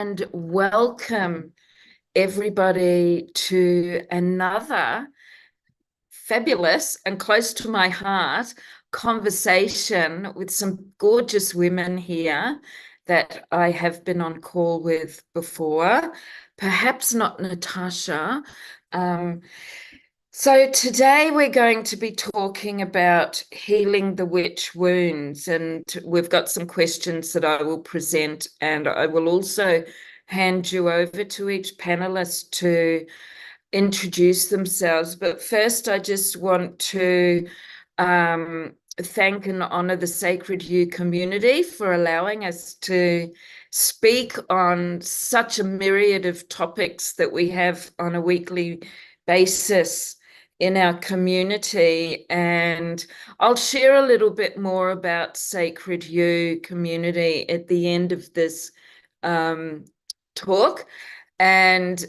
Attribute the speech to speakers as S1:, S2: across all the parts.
S1: And welcome everybody to another fabulous and close to my heart conversation with some gorgeous women here that I have been on call with before. Perhaps not Natasha. Um, so today we're going to be talking about healing the witch wounds, and we've got some questions that I will present, and I will also hand you over to each panelist to introduce themselves. But first, I just want to thank and honor the SacredU community for allowing us to speak on such a myriad of topics that we have on a weekly basis in our community. And I'll share a little bit more about SacredU community at the end of this talk. And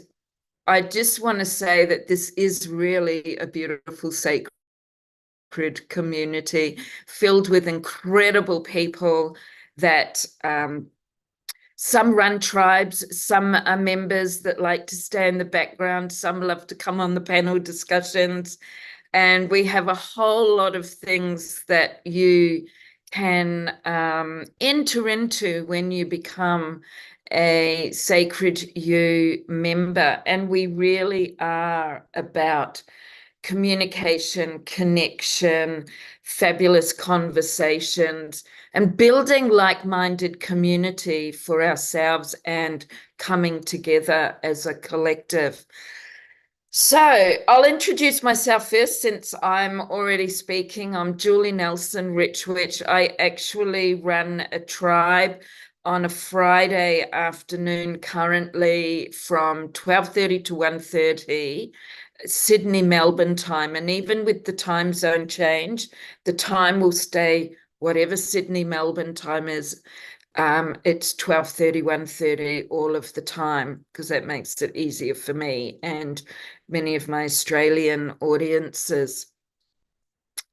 S1: I just want to say that this is really a beautiful sacred community filled with incredible people that some run tribes, some are members that like to stay in the background, some love to come on the panel discussions. And we have a whole lot of things that you can enter into when you become a SacredU member. And we really are about communication, connection, fabulous conversations, and building like-minded community for ourselves and coming together as a collective. So I'll introduce myself first since I'm already speaking. I'm Julie Nelson, Rich Witch. I actually run a tribe on a Friday afternoon currently from 12:30 to 1:30 Sydney, Melbourne time. And even with the time zone change, the time will stay whatever Sydney, Melbourne time is. It's 12:30, 1:30 all of the time, because that makes it easier for me and many of my Australian audiences.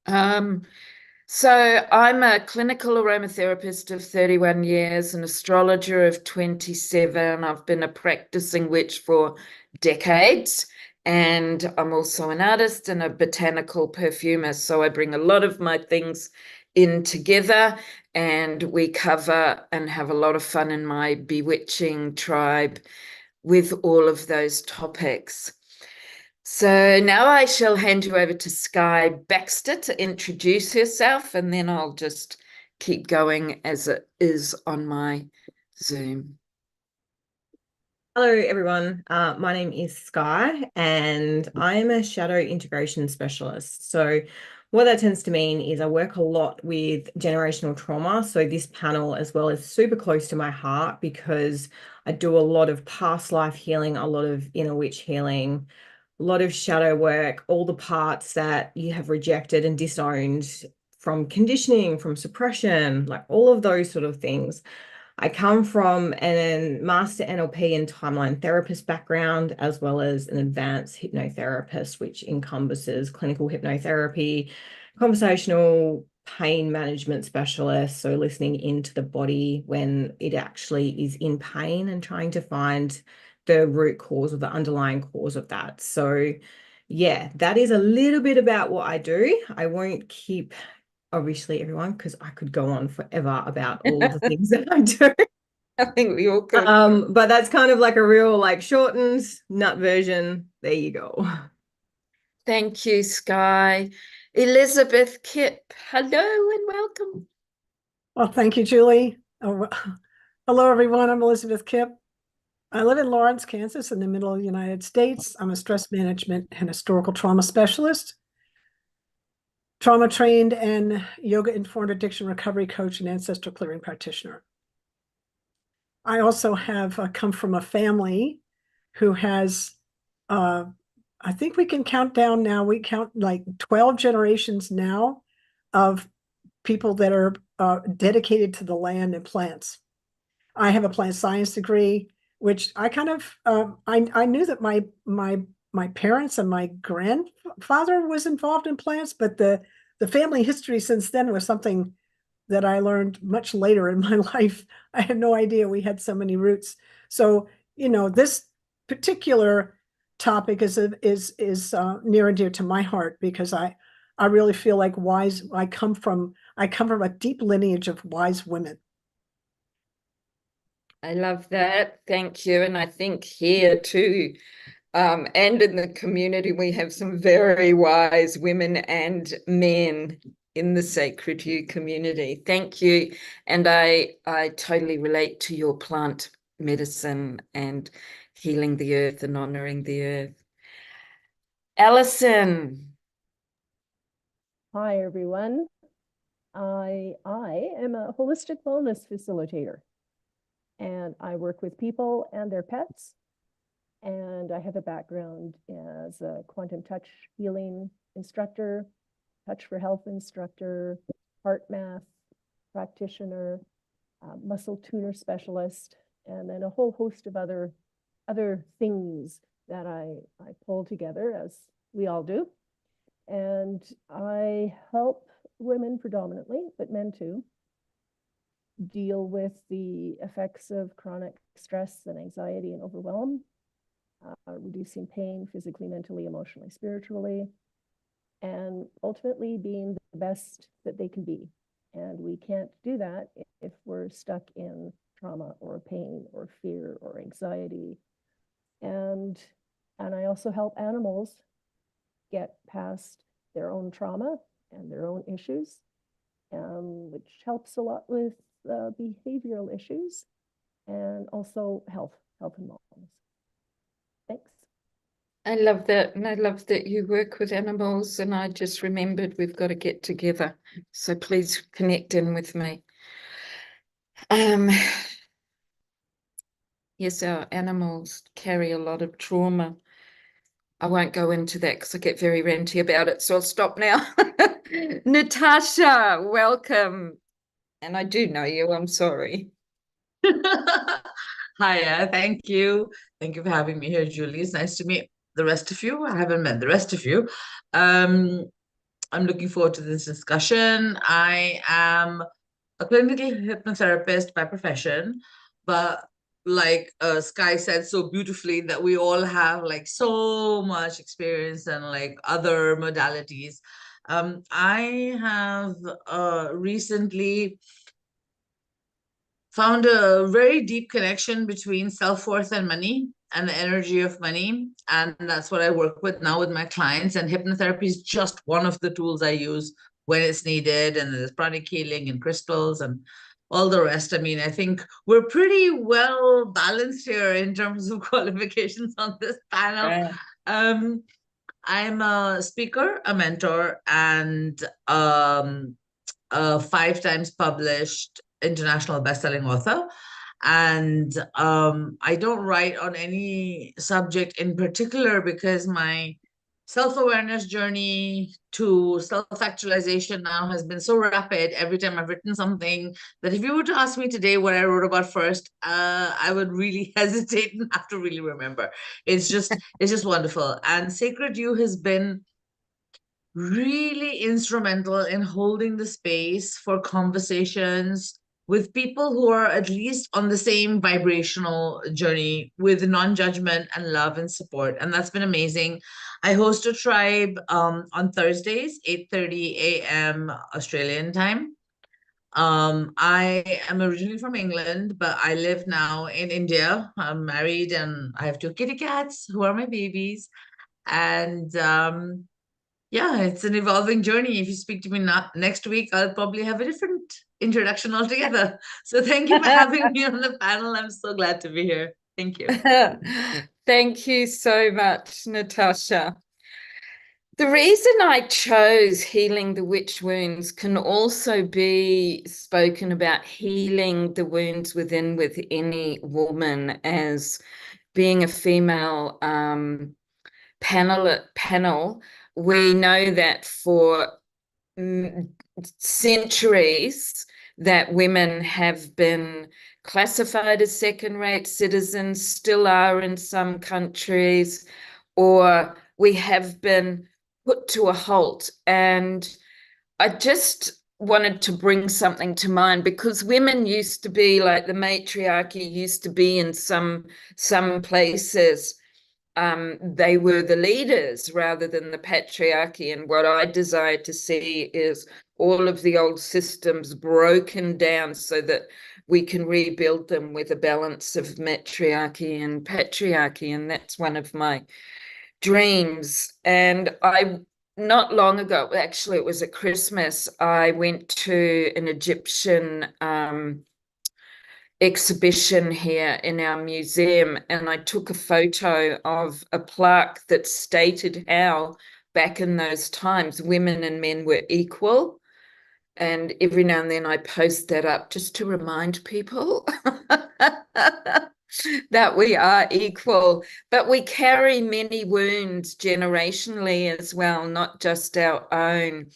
S1: So I'm a clinical aromatherapist of 31 years, an astrologer of 27. I've been a practicing witch for decades, and I'm also an artist and a botanical perfumer. So I bring a lot of my things in together, and we cover and have a lot of fun in my bewitching tribe with all of those topics. So now I shall hand you over to Sky Baxter to introduce herself, and then I'll just keep going as it is on my Zoom.
S2: Hello, everyone. My name is Sky, and I'm a shadow integration specialist. So what that tends to mean is I work a lot with generational trauma. So this panel as well is super close to my heart because I do a lot of past life healing, a lot of inner witch healing, a lot of shadow work, all the parts that you have rejected and disowned from conditioning, from suppression, like all of those sort of things. I come from a master NLP and timeline therapist background, as well as an advanced hypnotherapist, which encompasses clinical hypnotherapy, conversational pain management specialist, so listening into the body when it actually is in pain and trying to find the root cause or the underlying cause of that. So yeah, that is a little bit about what I do. I won't keep obviously everyone, because I could go on forever about all of the things that I do.
S1: I think we all could.
S2: But that's kind of like a real like shortened nut version. There you go.
S1: Thank you, Sky. Elizabeth Kipp, hello and welcome.
S3: Well, thank you, Julie. Oh, hello, everyone. I'm Elizabeth Kipp. I live in Lawrence, Kansas, in the middle of the United States. I'm a stress management and historical trauma specialist, trauma trained and yoga-informed addiction recovery coach and ancestral clearing practitioner. I also have come from a family who has, I think we can count down now, we count like 12 generations now of people that are dedicated to the land and plants. I have a plant science degree, which I kind of, I knew that my parents and my grandfather was involved in plants, but the family history since then was something that I learned much later in my life. I had no idea we had so many roots. So, this particular topic is near and dear to my heart, because I really feel like I come from a deep lineage of wise women.
S1: I love that. Thank you. And I think here too, and in the community, we have some very wise women and men in the SacredU community. Thank you. And I totally relate to your plant medicine and healing the earth and honoring the earth. Alison.
S4: Hi, everyone. I am a holistic wellness facilitator, and I work with people and their pets. And I have a background as a quantum touch healing instructor, touch for health instructor, heart math practitioner, muscle tuner specialist, and then a whole host of other things that I pull together, as we all do. And I help women predominantly, but men too, deal with the effects of chronic stress and anxiety and overwhelm, reducing pain physically, mentally, emotionally, spiritually, and ultimately being the best that they can be. And we can't do that if we're stuck in trauma or pain or fear or anxiety. And I also help animals get past their own trauma and their own issues, which helps a lot with behavioral issues and also health and wellness. Thanks.
S1: I love that. And I love that you work with animals. And I just remembered we've got to get together. So please connect in with me. Yes, our animals carry a lot of trauma. I won't go into that because I get very ranty about it. So I'll stop now. Natasha, welcome. And I do know you. I'm sorry.
S5: Hiya, thank you. Thank you for having me here, Julie. It's nice to meet the rest of you. I haven't met the rest of you. I'm looking forward to this discussion. I am a clinical hypnotherapist by profession, but like Sky said so beautifully, that we all have like so much experience and like other modalities. I have recently found a very deep connection between self-worth and money and the energy of money. And that's what I work with now with my clients. And hypnotherapy is just one of the tools I use when it's needed. And there's pranic healing and crystals and all the rest. I mean, I think we're pretty well balanced here in terms of qualifications on this panel.
S1: Right.
S5: I'm a speaker, a mentor, and a 5 times published international best-selling author. And I don't write on any subject in particular because my self-awareness journey to self-actualization now has been so rapid every time I've written something, that if you were to ask me today what I wrote about first, I would really hesitate and have to really remember. It's just wonderful. And SacredU has been really instrumental in holding the space for conversations with people who are at least on the same vibrational journey, with non-judgment and love and support. And that's been amazing. I host a tribe on Thursdays, 8:30 a.m. Australian time. I am originally from England, but I live now in India. I'm married and I have 2 kitty cats who are my babies. And yeah, it's an evolving journey. If you speak to me next week, I'll probably have a different introduction altogether. So thank you for having me on the panel. I'm so glad to be here. Thank you.
S1: Thank you so much, Natasha. The reason I chose healing the witch wounds can also be spoken about healing the wounds within with any woman, as being a female panel. We know that for centuries that women have been classified as second-rate citizens, still are in some countries, or we have been put to a halt. And I just wanted to bring something to mind, because women used to be like, the matriarchy used to be in some places, they were the leaders rather than the patriarchy. And what I desire to see is all of the old systems broken down so that we can rebuild them with a balance of matriarchy and patriarchy. And that's one of my dreams. And not long ago, actually, it was at Christmas, I went to an Egyptian exhibition here in our museum, and I took a photo of a plaque that stated how back in those times women and men were equal. And every now and then I post that up just to remind people that we are equal, but we carry many wounds generationally as well, not just our own.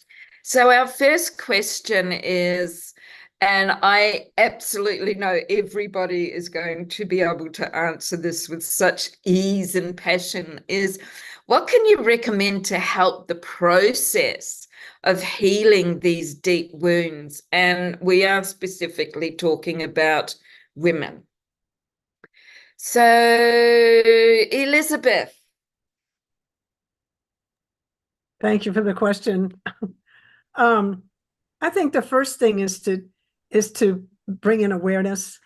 S1: So our first question is, and I absolutely know everybody is going to be able to answer this with such ease and passion, is what can you recommend to help the process of healing these deep wounds? And we are specifically talking about women. So, Elizabeth.
S3: Thank you for the question. I think the first thing is to bring in awareness.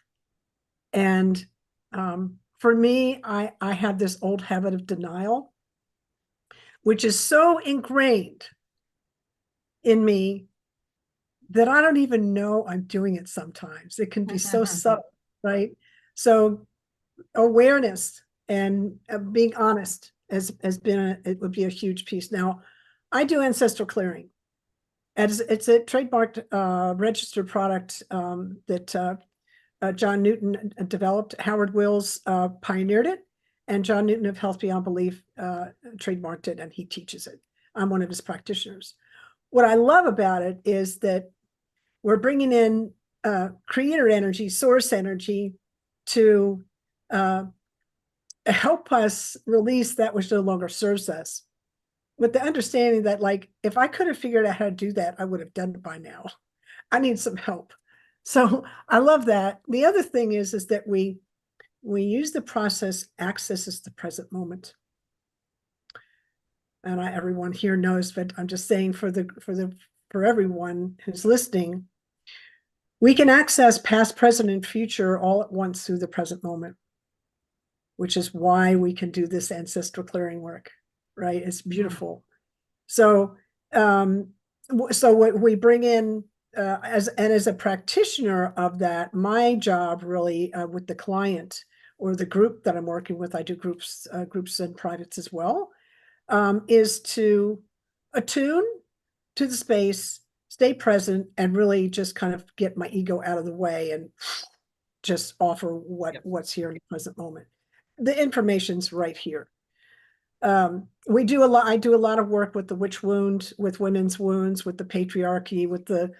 S3: And for me, I have this old habit of denial, which is so ingrained in me that I don't even know I'm doing it sometimes. It can be so subtle, right? So awareness and being honest has been it would be a huge piece. Now, I do ancestral clearing. It's a trademarked registered product that John Newton developed. Howard Wills pioneered it, and John Newton of Health Beyond Belief trademarked it, and he teaches it. I'm one of his practitioners. What I love about it is that we're bringing in creator energy, source energy, to help us release that which no longer serves us, with the understanding that, like, if I could have figured out how to do that, I would have done it by now. I need some help. So I love that. The other thing is that we use the process accesses the present moment. And everyone here knows, but I'm just saying for everyone who's listening, we can access past, present, and future all at once through the present moment, which is why we can do this ancestral clearing work, right? It's beautiful. So, so what we bring in as a practitioner of that, my job really with the client or the group that I'm working with, I do groups and privates as well, is to attune to the space, stay present, and really just kind of get my ego out of the way and just offer what's here in the present moment. The information's right here. I do a lot of work with the witch wound, with women's wounds, with the patriarchy, with the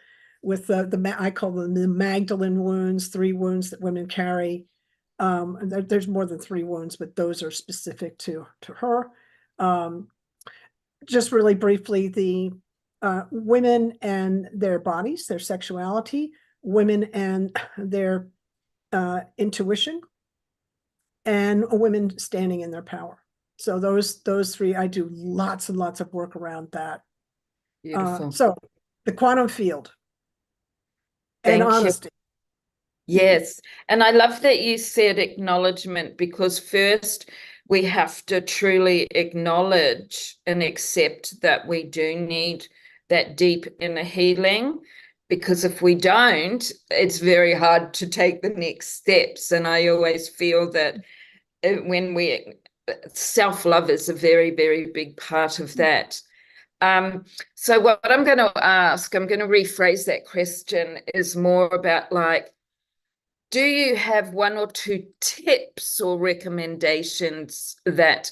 S3: I call them the Magdalene wounds, 3 wounds that women carry. There's more than 3 wounds, but those are specific to her. Just really briefly, the women and their bodies, their sexuality, women and their intuition, and women standing in their power. So those 3, I do lots and lots of work around that.
S1: Beautiful.
S3: So the quantum field and honesty.
S1: Yes. And I love that you said acknowledgement, because first we have to truly acknowledge and accept that we do need that deep inner healing, because if we don't, it's very hard to take the next steps. And I always feel that when self-love is a very, very big part of that. So what I'm going to ask, I'm going to rephrase that question, is more about, like, do you have 1 or 2 tips or recommendations that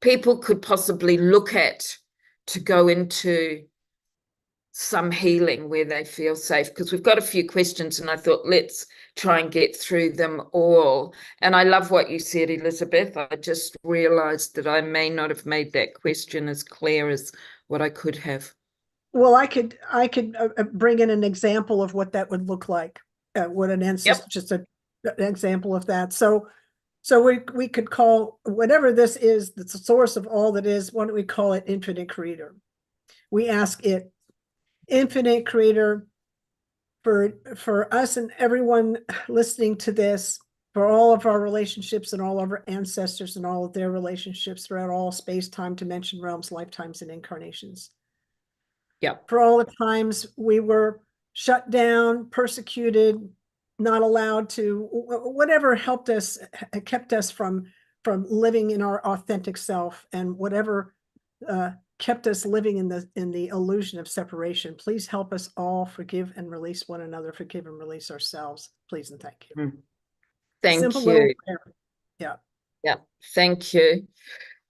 S1: people could possibly look at to go into some healing where they feel safe? Because we've got a few questions and I thought, let's try and get through them all. And I love what you said, Elizabeth. I just realized that I may not have made that question as clear as what I could have.
S3: Well, I could bring in an example of what that would look like. What an ancestor, just an example of that. So we could call whatever this is, the source of all that is, why don't we call it infinite creator? We ask it, infinite creator, for us and everyone listening to this, for all of our relationships and all of our ancestors and all of their relationships throughout all space, time, dimension, realms, lifetimes, and incarnations.
S1: Yeah.
S3: For all the times we were shut down, persecuted, not allowed to, whatever helped us, kept us from living in our authentic self, and whatever kept us living in the illusion of separation. Please help us all forgive and release one another, forgive and release ourselves, please and thank you.
S1: Thank
S3: Simple
S1: you.
S3: little prayer. Yeah.
S1: Yeah, thank you.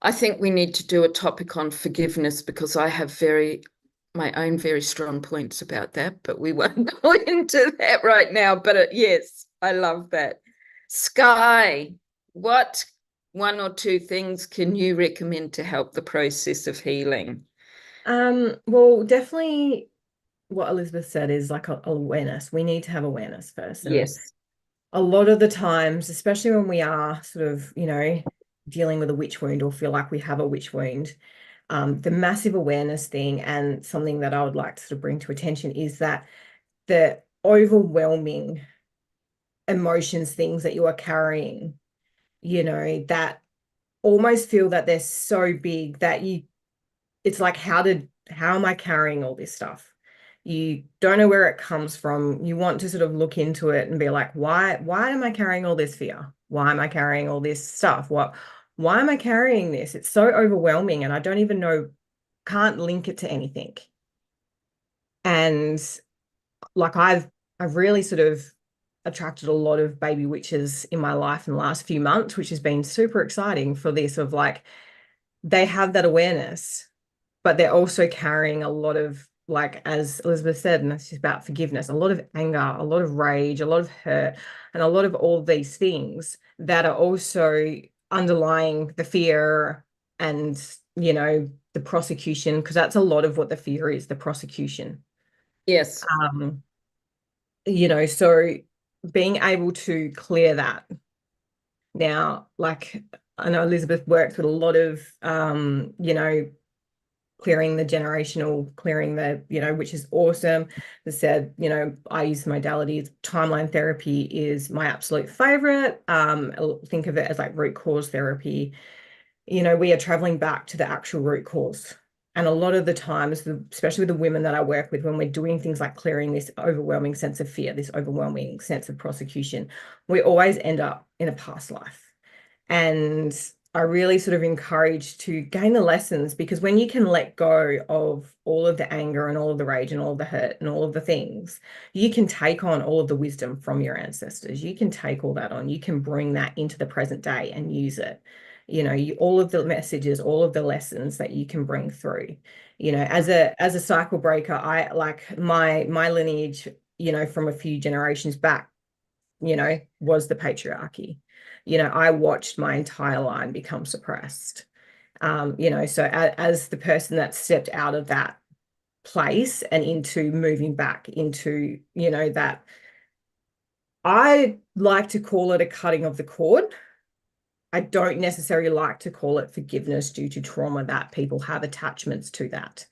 S1: I think we need to do a topic on forgiveness, because I have my own very strong points about that, but we won't go into that right now. But yes, I love that. Sky, what one or two things can you recommend to help the process of healing?
S2: Well, definitely what Elizabeth said is like awareness. We need to have awareness first. And
S1: Yes.
S2: a lot of the times, especially when we are sort of, dealing with a witch wound or feel like we have a witch wound, the massive awareness thing, and something that I would like to sort of bring to attention, is that the overwhelming emotions, things that you are carrying, that almost feel that they're so big that it's like, how am I carrying all this stuff? You don't know where it comes from. You want to sort of look into it and be like, why am I carrying all this fear? Why am I carrying all this stuff? Why am I carrying this? It's so overwhelming, and I don't even know, can't link it to anything. And like I've really sort of attracted a lot of baby witches in my life in the last few months, which has been super exciting for this, of like, they have that awareness, but they're also carrying a lot of, like, as Elizabeth said, and that's just about forgiveness, a lot of anger, a lot of rage, a lot of hurt, and a lot of all these things that are also underlying the fear and, the prosecution, because that's a lot of what the fear is, the prosecution.
S1: Yes.
S2: So being able to clear that. Now, like, I know Elizabeth works with a lot of, clearing the generational, clearing the, which is awesome. As I said, I use modalities. Timeline therapy is my absolute favorite. Think of it as like root cause therapy. We are traveling back to the actual root cause. And a lot of the times, especially with the women that I work with, when we're doing things like clearing this overwhelming sense of fear, this overwhelming sense of prosecution, we always end up in a past life. And I really sort of encourage to gain the lessons, because when you can let go of all of the anger and all of the rage and all of the hurt and all of the things, you can take on all of the wisdom from your ancestors. You can take all that on. You can bring that into the present day and use it. All of the messages, all of the lessons that you can bring through. As a cycle breaker, I like my lineage, from a few generations back, was the patriarchy. I watched my entire line become suppressed. So as the person that stepped out of that place and into moving back into, that, I like to call it a cutting of the cord. I don't necessarily like to call it forgiveness due to trauma that people have attachments to that.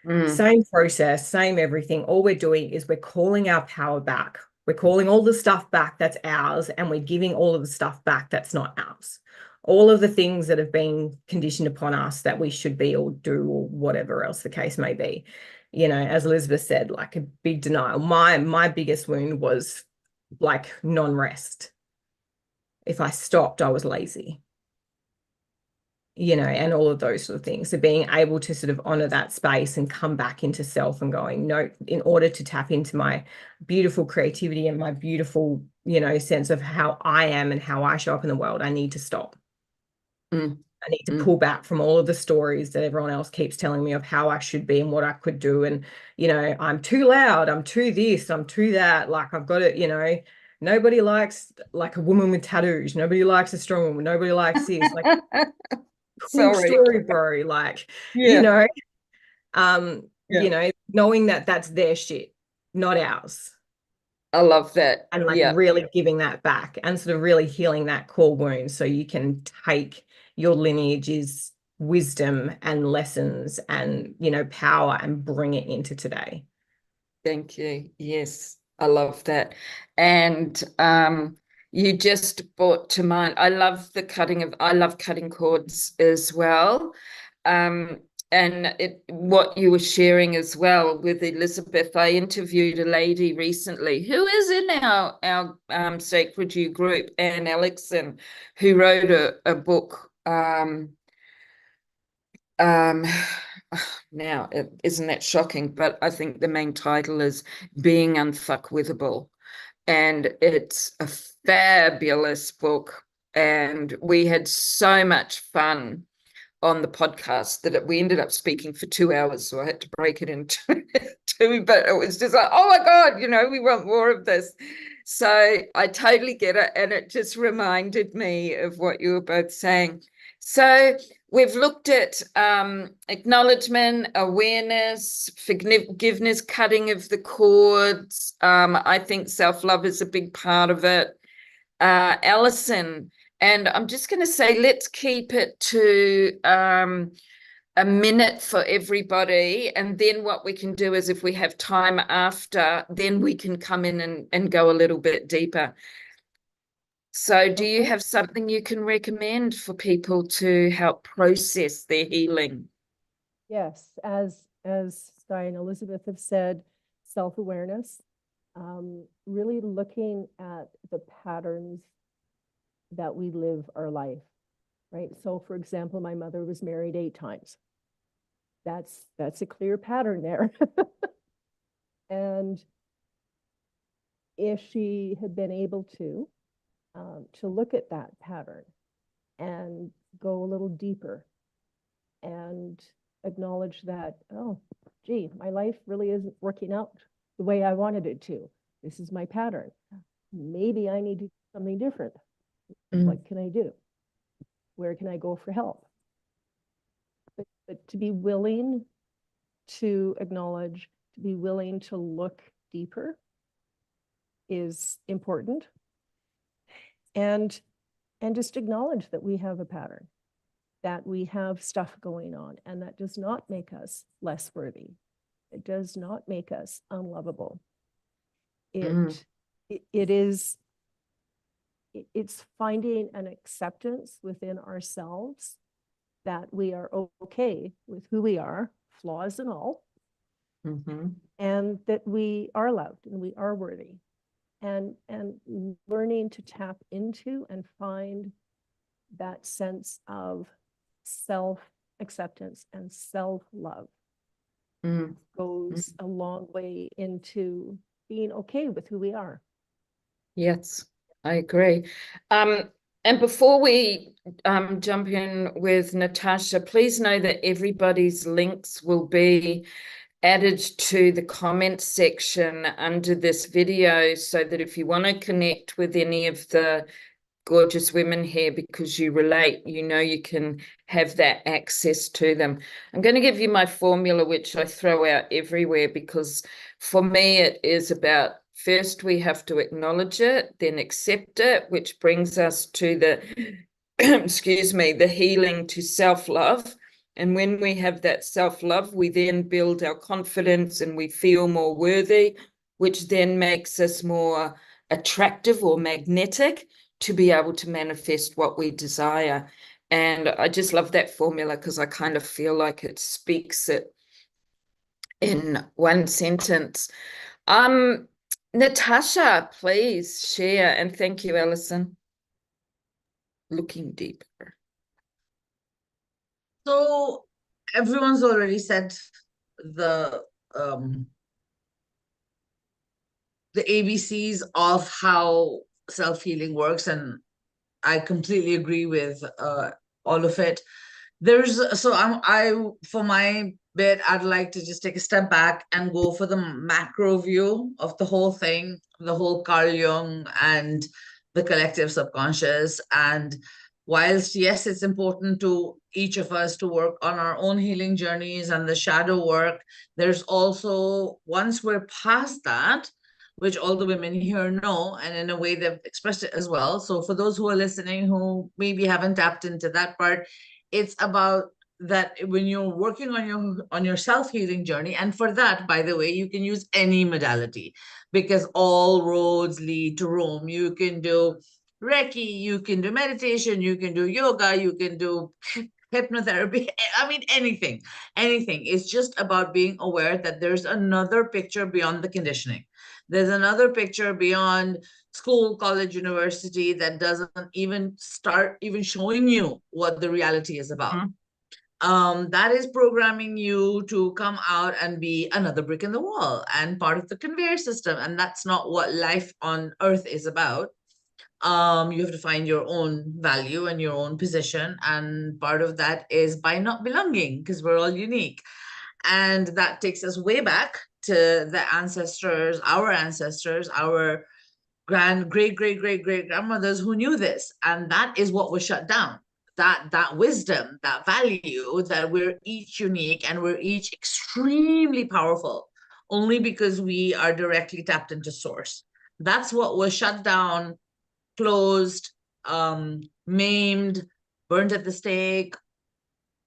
S2: Same process, same everything. All we're doing is we're calling our power back. We're calling all the stuff back that's ours, and we're giving all of the stuff back that's not ours. All of the things that have been conditioned upon us that we should be or do, or whatever else the case may be. As Elizabeth said, like a big denial. My biggest wound was like non-rest. If I stopped, I was lazy. And all of those sort of things. So being able to sort of honor that space and come back into self and going, no, in order to tap into my beautiful creativity and my beautiful, sense of how I am and how I show up in the world, I need to stop. I need to pull back from all of the stories that everyone else keeps telling me of how I should be and what I could do. And, I'm too loud, I'm too this, I'm too that. Like, I've got it, nobody likes like a woman with tattoos. Nobody likes a strong woman. Nobody likes this. Like, cool story, bro. Like,
S1: Yeah.
S2: you know, knowing that that's their shit, not ours.
S1: I love that.
S2: And like really giving that back and sort of really healing that core wound so you can take your lineage's wisdom and lessons and, you know, power and bring it into today.
S1: Thank you. Yes, I love that. And you just brought to mind, I love cutting cords as well. And what you were sharing as well with Elizabeth, I interviewed a lady recently who is in our SacredU group, Anne Alexson, who wrote a book. Now, isn't that shocking? But I think the main title is Being Unfuckwithable. And it's a fabulous book. And we had so much fun on the podcast that we ended up speaking for 2 hours, so I had to break it into two, but it was just like, oh my God, you know, we want more of this. So I totally get it, and it just reminded me of what you were both saying. So we've looked at acknowledgement, awareness, forgiveness, cutting of the cords. I think self-love is a big part of it. Alison, and I'm just going to say, let's keep it to a minute for everybody. And then what we can do is if we have time after, then we can come in and go a little bit deeper. So do you have something you can recommend for people to help process their healing?
S4: Yes, as Sky and Elizabeth have said, self-awareness, really looking at the patterns that we live our life, right? So for example, my mother was married 8 times. That's a clear pattern there. And if she had been able to look at that pattern and go a little deeper and acknowledge that, oh, gee, my life really isn't working out the way I wanted it to. This is my pattern. Maybe I need to do something different. What can I do? Where can I go for help? But to be willing to acknowledge, to be willing to look deeper is important. And just acknowledge that we have a pattern, that we have stuff going on, and that does not make us less worthy. It does not make us unlovable. It's finding an acceptance within ourselves that we are okay with who we are, flaws and all, and that we are loved and we are worthy, and learning to tap into and find that sense of self-acceptance and self-love goes a long way into being okay with who we are.
S1: Yes, I agree. And before we jump in with Natasha, please know that everybody's links will be added to the comments section under this video, so that if you want to connect with any of the gorgeous women here because you relate, you know, you can have that access to them. I'm going to give you my formula, which I throw out everywhere, because for me it is about, first we have to acknowledge it, then accept it, which brings us to the excuse me, the healing to self-love. And when we have that self-love, we then build our confidence and we feel more worthy, which then makes us more attractive or magnetic to be able to manifest what we desire. And I just love that formula because I kind of feel like it speaks it in one sentence. Natasha, please share. And thank you, Alison. Looking deeper.
S5: So everyone's already said the ABCs of how self-healing works, and I completely agree with all of it. For my bit, I'd like to just take a step back and go for the macro view of the whole thing, the whole Carl Jung and the collective subconscious, and whilst yes, it's important to each of us to work on our own healing journeys and the shadow work, there's also, once we're past that, which all the women here know, and in a way they've expressed it as well. So for those who are listening who maybe haven't tapped into that part, it's about that when you're working on your self-healing journey, and for that, by the way, you can use any modality because all roads lead to Rome. You can do Reiki, you can do meditation, you can do yoga, you can do hypnotherapy. I mean, anything. It's just about being aware that there's another picture beyond the conditioning. There's another picture beyond school, college, university that doesn't even start even showing you what the reality is about. That is programming you to come out and be another brick in the wall and part of the conveyor system. And that's not what life on earth is about. You have to find your own value and your own position. And part of that is by not belonging, because we're all unique. And that takes us way back to the ancestors, our great grandmothers who knew this. And that is what was shut down. That wisdom, that value, that we're each unique and we're each extremely powerful, only because we are directly tapped into source. That's what was shut down, closed, maimed, burned at the stake.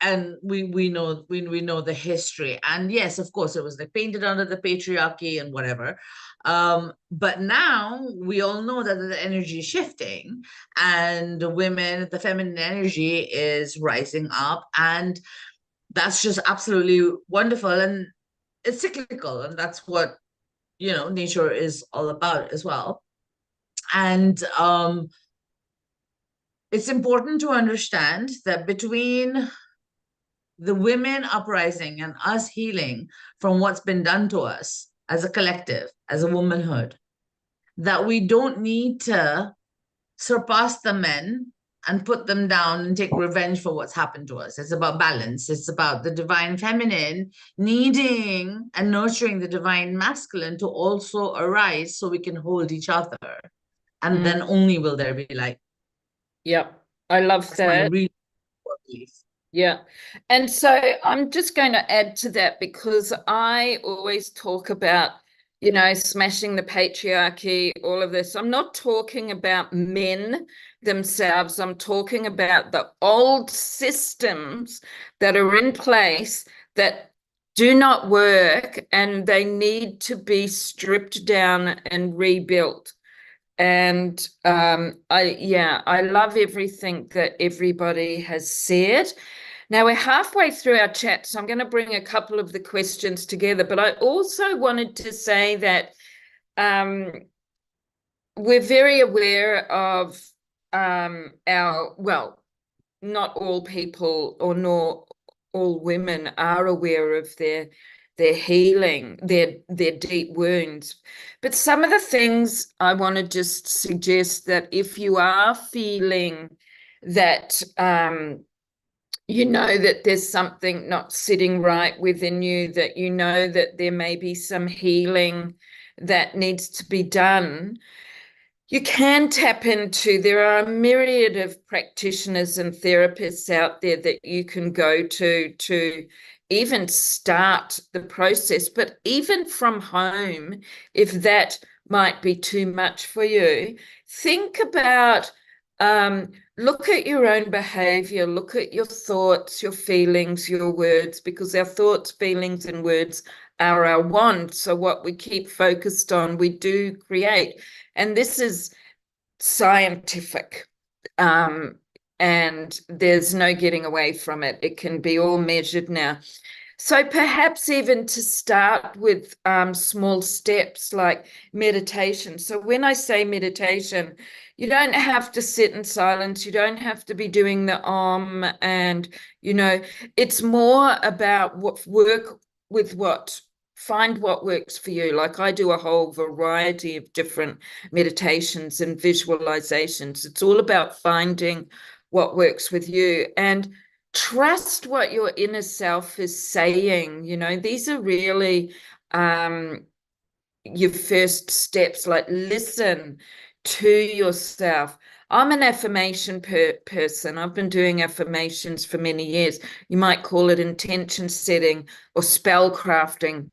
S5: And we know the history. And yes, of course, it was like painted under the patriarchy and whatever. But now we all know that the energy is shifting, and women, the feminine energy is rising up, and that's just absolutely wonderful. And it's cyclical, and that's what, you know, nature is all about as well. And it's important to understand that between the women uprising and us healing from what's been done to us as a collective, as a womanhood, that we don't need to surpass the men and put them down and take revenge for what's happened to us. It's about balance. It's about the divine feminine needing and nurturing the divine masculine to also arise so we can hold each other. And then only will there be light.
S1: Yeah, I love
S5: That's
S1: that.
S5: my really core belief.
S1: Yeah. And so I'm just going to add to that, because I always talk about, you know, smashing the patriarchy, all of this. I'm not talking about men themselves. I'm talking about the old systems that are in place that do not work, and they need to be stripped down and rebuilt. And I love everything that everybody has said. Now we're halfway through our chat, so I'm going to bring a couple of the questions together. But I also wanted to say that we're very aware of not all people, or nor all women are aware of their healing, their deep wounds. But some of the things I want to just suggest, that if you are feeling that you know that there's something not sitting right within you, that you know that there may be some healing that needs to be done, you can tap into, there are a myriad of practitioners and therapists out there that you can go to even start the process. But even from home, if that might be too much for you, think about, look at your own behavior, look at your thoughts, your feelings, your words, because our thoughts, feelings, and words are our wand. So what we keep focused on, we do create. And this is scientific, and there's no getting away from it. It can be all measured now. So perhaps even to start with small steps like meditation. So when I say meditation, you don't have to sit in silence. You don't have to be doing the and, you know, it's more about find what works for you. Like I do a whole variety of different meditations and visualizations. It's all about finding what works with you, and trust what your inner self is saying. You know, these are really your first steps. Like, listen to yourself. I'm an affirmation person. I've been doing affirmations for many years. You might call it intention setting or spellcrafting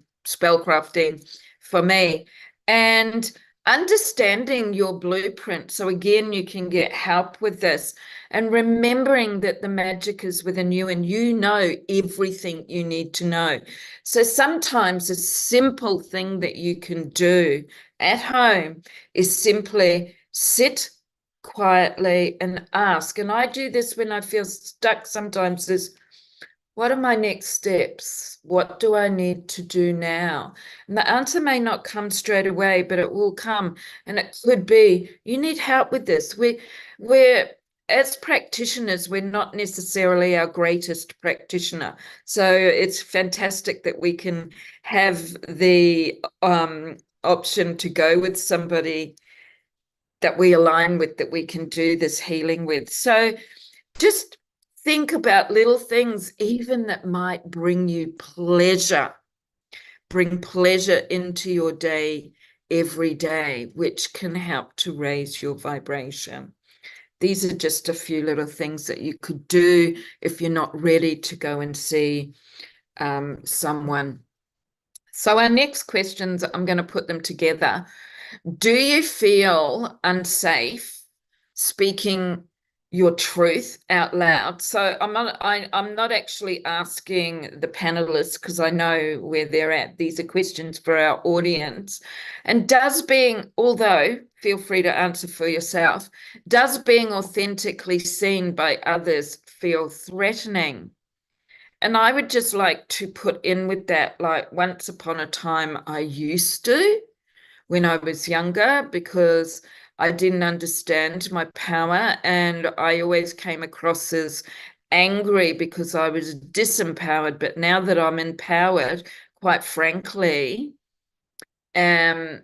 S1: for me. And understanding your blueprint. So again, you can get help with this, and remembering that the magic is within you and you know everything you need to know. So sometimes a simple thing that you can do at home is simply sit quietly and ask. And I do this when I feel stuck sometimes, is what are my next steps? What do I need to do now? And the answer may not come straight away, but it will come. And it could be, you need help with this. We're as practitioners, we're not necessarily our greatest practitioner. So it's fantastic that we can have the option to go with somebody that we align with, that we can do this healing with. So just think about little things, even that might bring you pleasure. Bring pleasure into your day every day, which can help to raise your vibration. These are just a few little things that you could do if you're not ready to go and see someone. So our next questions, I'm going to put them together. Do you feel unsafe speaking your truth out loud? So I'm not actually asking the panelists, because I know where they're at. These are questions for our audience. And although feel free to answer for yourself, does being authentically seen by others feel threatening? And I would just like to put in with that, like, once upon a time I used to, when I was younger, because I didn't understand my power, and I always came across as angry because I was disempowered. But now that I'm empowered, quite frankly, I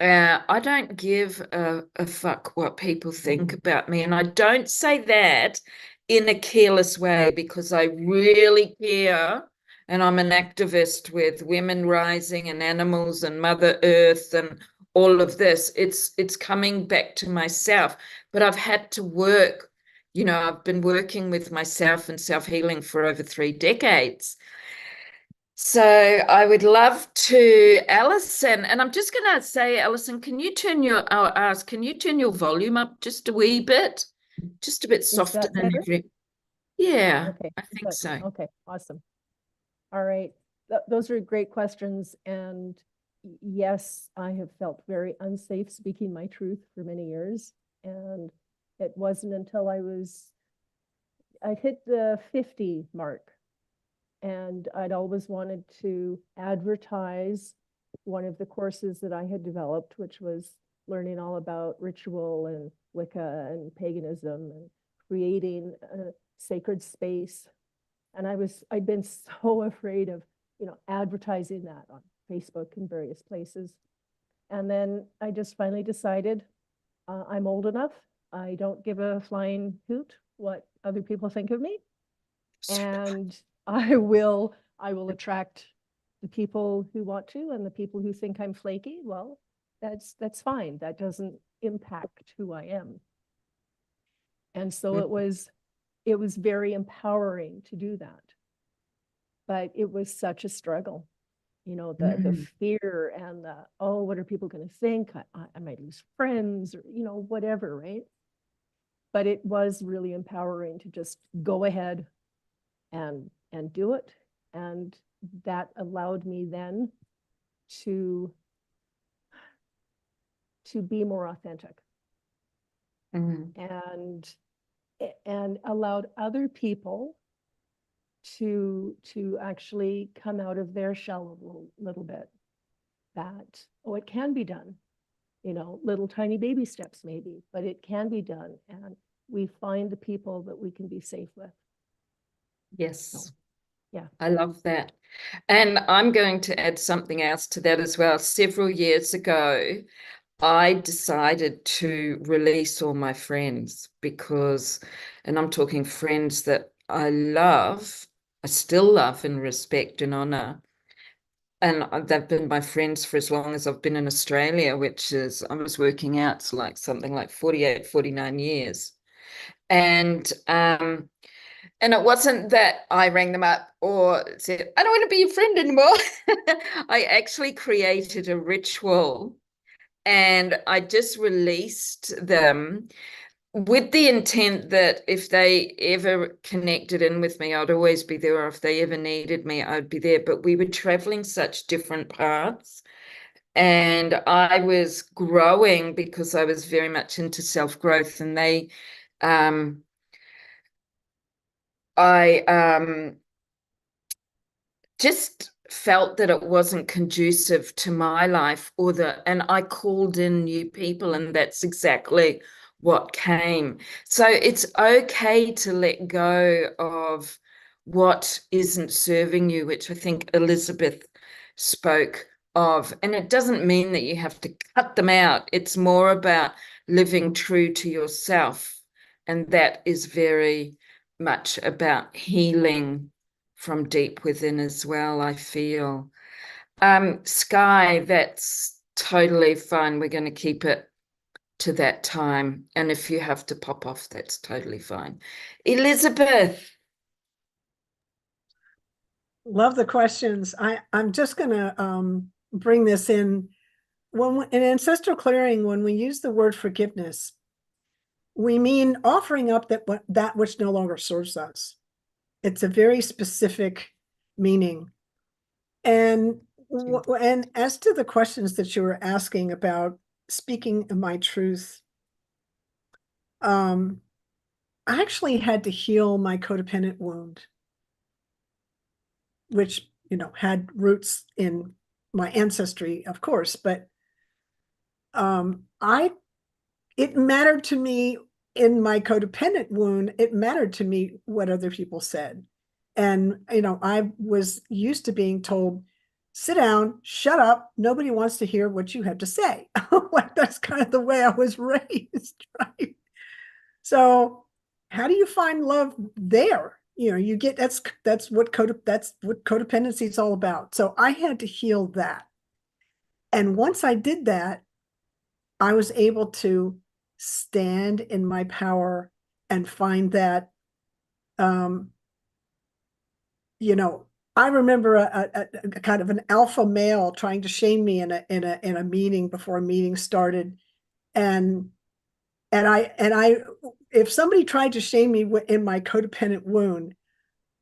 S1: don't give a fuck what people think about me. And I don't say that in a careless way, because I really care. And I'm an activist with women rising and animals and Mother Earth and all of this. It's coming back to myself. But I've had to work, I've been working with myself and self-healing for over 3 decades. So I would love to, Alison, and I'm just going to say, Alison, can you turn your volume up just a wee bit? Just a bit softer than
S4: better?
S1: every. Yeah,
S4: Okay.
S1: I think so.
S4: Okay, awesome. All right. Those are great questions. And yes, I have felt very unsafe speaking my truth for many years. And it wasn't until I'd hit the 50 mark, and I'd always wanted to advertise one of the courses that I had developed, which was learning all about ritual and Wicca and paganism and creating a sacred space. And I'd been so afraid of, advertising that on Facebook and various places. And then I just finally decided I'm old enough. I don't give a flying hoot what other people think of me. And I will attract the people who want to, and the people who think I'm flaky, well, that's fine. That doesn't impact who I am. And so it was very empowering to do that. But it was such a struggle, the fear and what are people going to think? I might lose friends, or, whatever, right? But it was really empowering to just go ahead and do it. And that allowed me then to be more authentic. And allowed other people to actually come out of their shell a little bit, that it can be done, little tiny baby steps maybe, but it can be done, and we find the people that we can be safe with.
S1: Yes.
S4: So, yeah,
S1: I love that. And I'm going to add something else to that as well. Several years ago, I decided to release all my friends and I'm talking friends that I still love and respect and honor, and they've been my friends for as long as I've been in Australia, which is, I was working out, it's like something like 48, 49 years. And it wasn't that I rang them up or said, I don't want to be your friend anymore. I actually created a ritual and I just released them with the intent that if they ever connected in with me, I'd always be there, or if they ever needed me, I'd be there. But we were traveling such different paths. And I was growing because I was very much into self-growth. And I just felt that it wasn't conducive to my life and I called in new people, and that's exactly what came. So it's okay to let go of what isn't serving you, which I think Elizabeth spoke of. And it doesn't mean that you have to cut them out. It's more about living true to yourself. And that is very much about healing from deep within as well, I feel. Sky, that's totally fine. We're going to keep it to that time. And if you have to pop off, that's totally fine. Elizabeth.
S3: Love the questions. I'm just going to bring this in. In ancestral clearing, when we use the word forgiveness, we mean offering up that which no longer serves us. It's a very specific meaning. And as to the questions that you were asking about speaking of my truth, I actually had to heal my codependent wound, which, had roots in my ancestry, of course, but it mattered to me in my codependent wound. It mattered to me what other people said. And, I was used to being told, sit down, shut up. Nobody wants to hear what you have to say. Like, that's kind of the way I was raised, right? So how do you find love there? You get, that's what codependency is all about. So I had to heal that. And once I did that, I was able to stand in my power and find that, I remember a kind of an alpha male trying to shame me in a meeting before a meeting started. And I, if somebody tried to shame me in my codependent wound,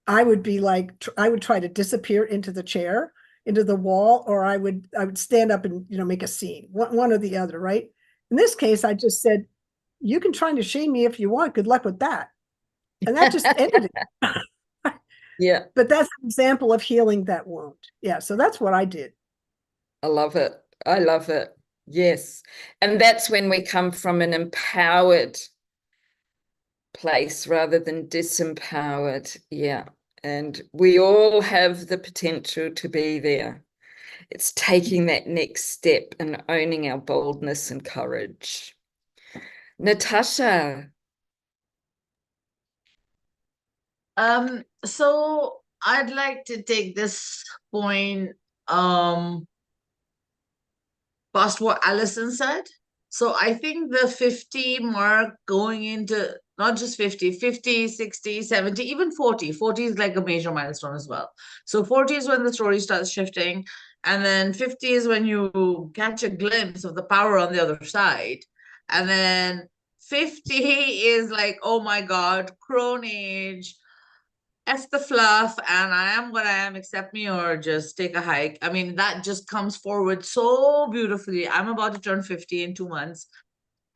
S3: I would be like, I would try to disappear into the chair, into the wall, or I would stand up and, make a scene, one or the other, right? In this case, I just said, you can try to shame me if you want. Good luck with that. And that just ended it.
S1: Yeah.
S3: But that's an example of healing that wound. Yeah. So that's what I did.
S1: I love it. I love it. Yes. And that's when we come from an empowered place rather than disempowered. Yeah. And we all have the potential to be there. It's taking that next step and owning our boldness and courage. Natasha.
S5: So I'd like to take this point past what Alison said. So I think the 50 mark going into not just 50, 50, 60, 70, even 40. 40 is like a major milestone as well. So 40 is when the story starts shifting. And then 50 is when you catch a glimpse of the power on the other side. And then 50 is like, oh my God, crone age. F the fluff, and I am what I am, accept me or just take a hike. I mean, that just comes forward so beautifully. I'm about to turn 50 in 2 months,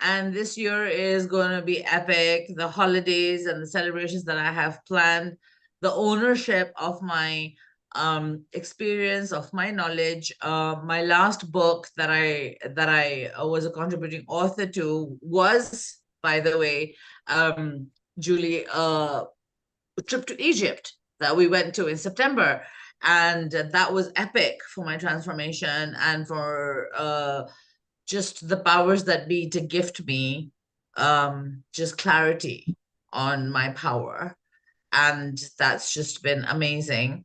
S5: and this year is going to be epic. The holidays and the celebrations that I have planned, the ownership of my experience, of my knowledge. My last book that I was a contributing author to was, by the way, Julie, trip to Egypt that we went to in September. And that was epic for my transformation and for just the powers that be to gift me just clarity on my power. And that's just been amazing.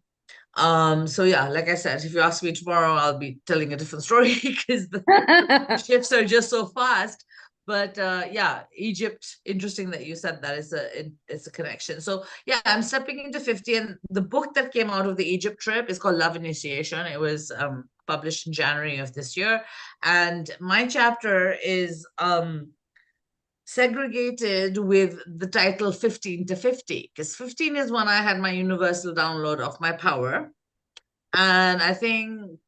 S5: So yeah, like I said, if you ask me tomorrow, I'll be telling a different story because the shifts are just so fast. But yeah, Egypt, interesting that you said that. It's a connection. So yeah, I'm stepping into 50, and the book that came out of the Egypt trip is called Love Initiation. It was published in January of this year, and my chapter is segregated with the title 15 to 50, because 15 is when I had my universal download of my power. And I think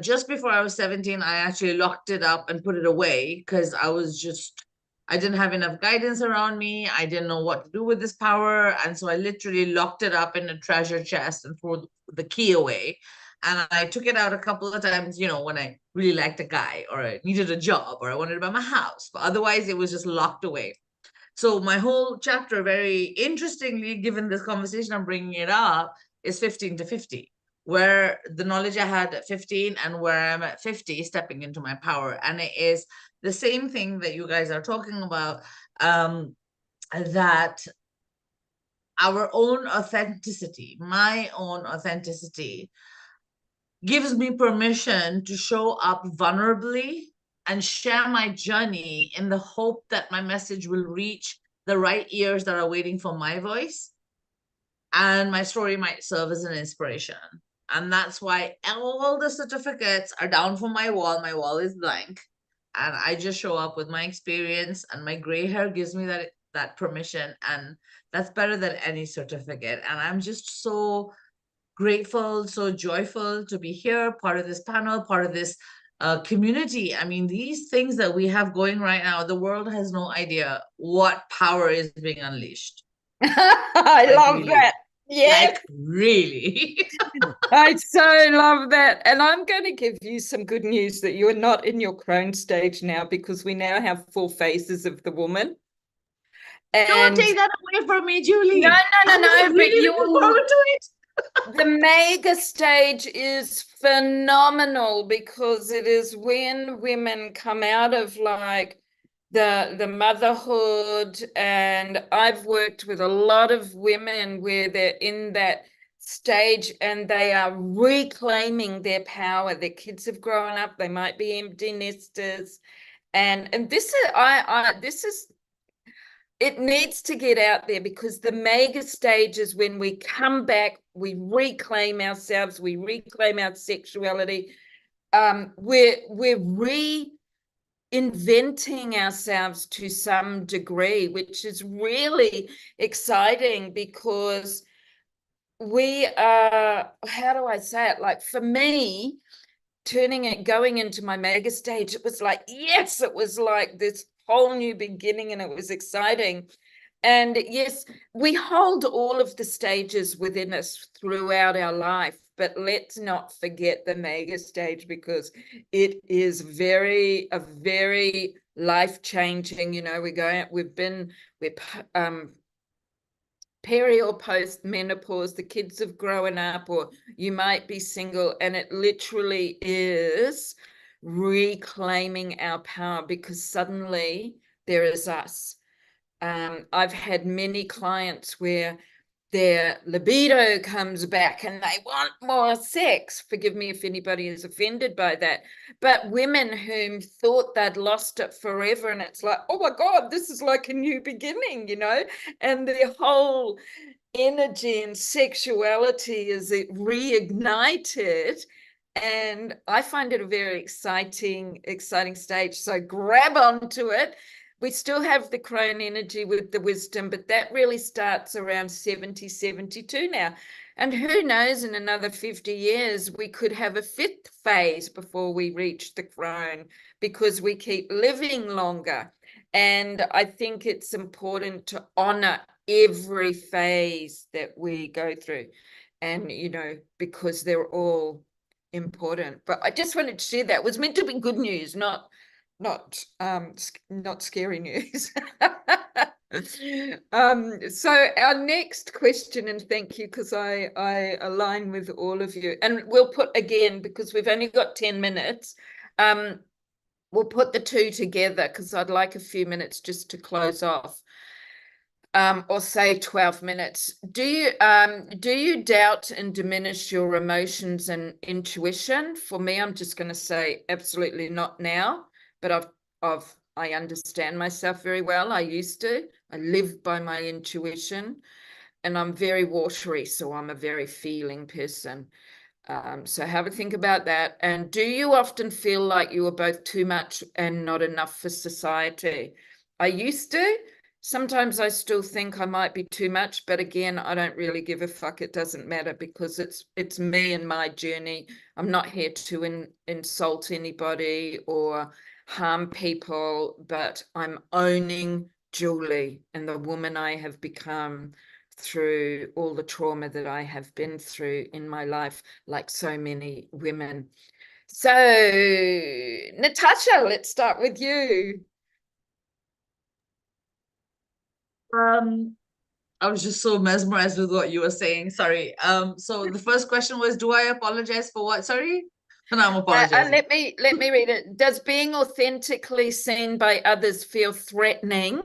S5: just before I was 17, I actually locked it up and put it away because I didn't have enough guidance around me. I didn't know what to do with this power. And so I literally locked it up in a treasure chest and threw the key away. And I took it out a couple of times, when I really liked a guy or I needed a job or I wanted to buy my house. But otherwise, it was just locked away. So my whole chapter, very interestingly, given this conversation, I'm bringing it up, is 15 to 50, where the knowledge I had at 15 and where I'm at 50, stepping into my power. And it is the same thing that you guys are talking about, that our own authenticity, my own authenticity, gives me permission to show up vulnerably and share my journey in the hope that my message will reach the right ears that are waiting for my voice. And my story might serve as an inspiration. And that's why all the certificates are down from my wall. My wall is blank. And I just show up with my experience, and my gray hair gives me that permission. And that's better than any certificate. And I'm just so grateful, so joyful to be here, part of this panel, part of this community. I mean, these things that we have going right now, the world has no idea what power is being unleashed.
S1: I love
S5: really.
S1: that. Yes.
S5: Like, really.
S1: I so love that. And I'm going to give you some good news that you are not in your crone stage now, because we now have 4 phases of the woman.
S5: Don't take that away from me, Julie.
S1: No,
S5: I'm really looking forward to it.
S1: The mega stage is phenomenal, because it is when women come out of like the motherhood, and I've worked with a lot of women where they're in that stage and they are reclaiming their power. Their kids have grown up, they might be empty nesters, and this is it needs to get out there, because the mega stage is when we come back, we reclaim ourselves, we reclaim our sexuality. We're reinventing ourselves to some degree, which is really exciting, because we are, how do I say it? Like, for me, going into my mega stage, it was like, yes, it was like this whole new beginning, and it was exciting. And yes, we hold all of the stages within us throughout our life, but let's not forget the mega stage, because it is a very life-changing. We're peri or post menopause, the kids have grown up, or you might be single, and it literally is reclaiming our power, because suddenly there is us. I've had many clients where their libido comes back and they want more sex. Forgive me if anybody is offended by that. But women whom thought they'd lost it forever, and it's like, oh my God, this is like a new beginning, and their whole energy and sexuality is reignited. And I find it a very exciting stage. So grab onto it. We still have the crone energy with the wisdom, but that really starts around 70, 72 now. And who knows, in another 50 years, we could have a 5th phase before we reach the crone, because we keep living longer. And I think it's important to honor every phase that we go through, and, because they're all important. But I just wanted to share that. It was meant to be good news, not scary news. So our next question, and thank you, because I align with all of you, and we'll put, again, because we've only got 10 minutes, we'll put the 2 together, because I'd like a few minutes just to close off. Or say 12 minutes. Do you doubt and diminish your emotions and intuition? For me, I'm just going to say absolutely not now, but I understand myself very well. I used to. I live by my intuition, and I'm very watery, so I'm a very feeling person. So have a think about that. And do you often feel like you are both too much and not enough for society? I used to. Sometimes I still think I might be too much, but again, I don't really give a fuck. It doesn't matter because it's me and my journey. I'm not here to insult anybody or harm people, but I'm owning Julie and the woman I have become through all the trauma that I have been through in my life, like so many women. So, Natasha, let's start with you.
S5: I was just so mesmerized with what you were saying. Sorry. So the first question was, do I apologize for what? Sorry? And I'm apologizing.
S1: Let me read it. Does being authentically seen by others feel threatening?